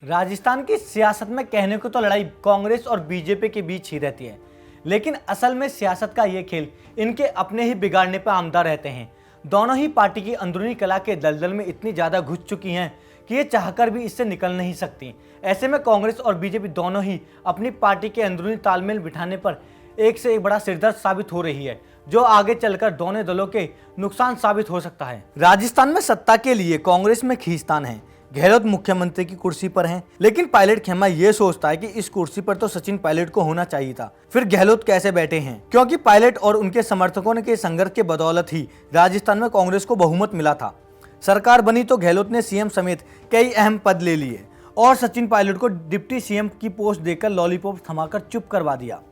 राजस्थान की सियासत में कहने को तो लड़ाई कांग्रेस और बीजेपी के बीच ही रहती है, लेकिन असल में सियासत का ये खेल इनके अपने ही बिगाड़ने पर आमदा रहते हैं। दोनों ही पार्टी की अंदरूनी कला के दलदल में इतनी ज्यादा घुस चुकी हैं कि ये चाहकर भी इससे निकल नहीं सकती। ऐसे में कांग्रेस और बीजेपी दोनों ही अपनी पार्टी के अंदरूनी तालमेल बिठाने पर एक से एक बड़ा सिरदर्द साबित हो रही है, जो आगे चलकर दोनों दलों के नुकसान साबित हो सकता है। राजस्थान में सत्ता के लिए कांग्रेस में खींचतान है। गहलोत मुख्यमंत्री की कुर्सी पर हैं, लेकिन पायलट खेमा ये सोचता है कि इस कुर्सी पर तो सचिन पायलट को होना चाहिए था, फिर गहलोत कैसे बैठे हैं? क्योंकि पायलट और उनके समर्थकों के संघर्ष के बदौलत ही राजस्थान में कांग्रेस को बहुमत मिला था। सरकार बनी तो गहलोत ने सीएम समेत कई अहम पद ले लिए और सचिन पायलट को डिप्टी सीएम की पोस्ट देकर लॉलीपॉप थमाकर चुप करवा दिया।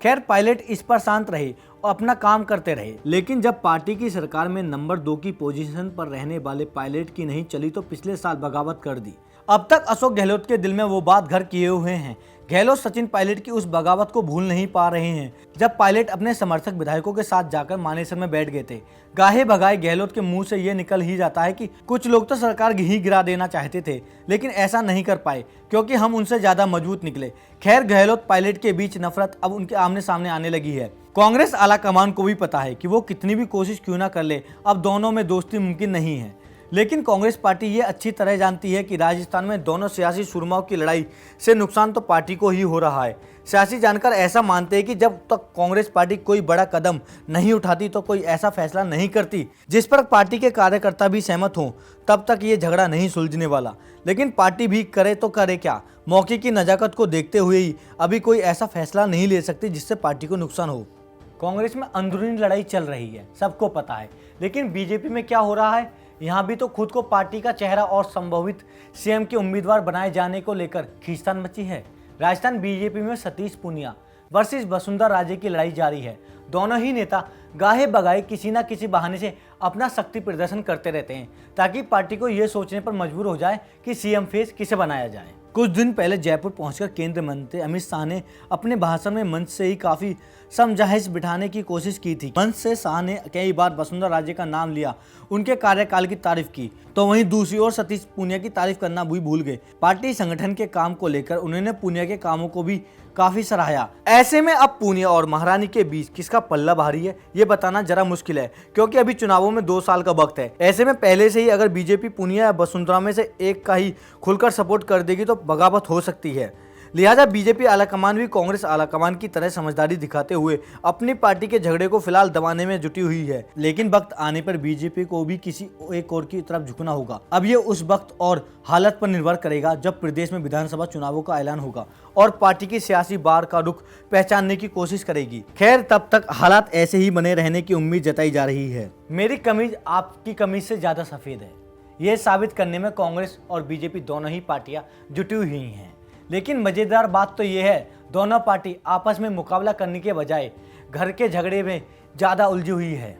खैर, पायलट इस पर शांत रहे और अपना काम करते रहे, लेकिन जब पार्टी की सरकार में नंबर 2 की पोजीशन पर रहने वाले पायलट की नहीं चली तो पिछले साल बगावत कर दी। अब तक अशोक गहलोत के दिल में वो बात घर किए हुए हैं। गहलोत सचिन पायलट की उस बगावत को भूल नहीं पा रहे हैं, जब पायलट अपने समर्थक विधायकों के साथ जाकर मानेसर में बैठ गए थे। गाहे भगाए गहलोत के मुंह से ये निकल ही जाता है कि कुछ लोग तो सरकार ही गिरा देना चाहते थे, लेकिन ऐसा नहीं कर पाए क्योंकि हम उनसे ज्यादा मजबूत निकले। खैर, गहलोत पायलट के बीच नफरत अब उनके आमने सामने आने लगी है। कांग्रेस आला कमान को भी पता है कि वो कितनी भी कोशिश क्यों ना कर ले, अब दोनों में दोस्ती मुमकिन नहीं है। लेकिन कांग्रेस पार्टी ये अच्छी तरह जानती है कि राजस्थान में दोनों सियासी सुरमाओं की लड़ाई से नुकसान तो पार्टी को ही हो रहा है। सियासी जानकार ऐसा मानते हैं कि जब तक कांग्रेस पार्टी कोई बड़ा कदम नहीं उठाती, तो कोई ऐसा फैसला नहीं करती जिस पर पार्टी के कार्यकर्ता भी सहमत हों, तब तक ये झगड़ा नहीं सुलझने वाला। लेकिन पार्टी भी करे तो करे क्या, मौके की नजाकत को देखते हुए ही अभी कोई ऐसा फैसला नहीं ले सकती जिससे पार्टी को नुकसान हो। कांग्रेस में अंदरूनी लड़ाई चल रही है, सबको पता है, लेकिन बीजेपी में क्या हो रहा है? यहाँ भी तो खुद को पार्टी का चेहरा और संभवित सीएम के उम्मीदवार बनाए जाने को लेकर खींचतान मची है। राजस्थान बीजेपी में सतीश पूनिया वर्सेस वसुंधरा राजे की लड़ाई जारी है। दोनों ही नेता गाहे बगाए किसी न किसी बहाने से अपना शक्ति प्रदर्शन करते रहते हैं, ताकि पार्टी को यह सोचने पर मजबूर हो जाए कि सीएम फेस किसे बनाया जाए। कुछ दिन पहले जयपुर पहुंचकर केंद्रीय मंत्री अमित शाह ने अपने भाषण में मंच से ही काफी समझाइश बिठाने की कोशिश की थी। मंच से शाह ने कई बार वसुंधरा राजे का नाम लिया, उनके कार्यकाल की तारीफ की, तो वहीं दूसरी ओर सतीश पूनिया की तारीफ करना भी भूल गए। पार्टी संगठन के काम को लेकर उन्होंने पूनिया के कामों को भी काफी सराहा। ऐसे में अब पूनिया और महारानी के बीच किसका पल्ला भारी है, ये बताना जरा मुश्किल है, क्योंकि अभी चुनावों में 2 साल का वक्त है। ऐसे में पहले से ही अगर बीजेपी पूनिया या वसुंधरा में से एक का ही खुलकर सपोर्ट कर देगी तो बगावत हो सकती है। लिहाजा बीजेपी आलाकमान भी कांग्रेस आलाकमान की तरह समझदारी दिखाते हुए अपनी पार्टी के झगड़े को फिलहाल दबाने में जुटी हुई है, लेकिन वक्त आने पर बीजेपी को भी किसी एक और की तरफ झुकना होगा। अब ये उस वक्त और हालत पर निर्भर करेगा जब प्रदेश में विधानसभा चुनावों का ऐलान होगा और पार्टी की सियासी बार का रुख पहचानने की कोशिश करेगी। खैर, तब तक हालात ऐसे ही बने रहने की उम्मीद जताई जा रही है। मेरी कमीज आपकी कमीज से ज्यादा सफेद है, ये साबित करने में कांग्रेस और बीजेपी दोनों ही पार्टियां जुटी हुई हैं। लेकिन मजेदार बात तो यह है, दोनों पार्टी आपस में मुकाबला करने के बजाय घर के झगड़े में ज्यादा उलझी हुई है।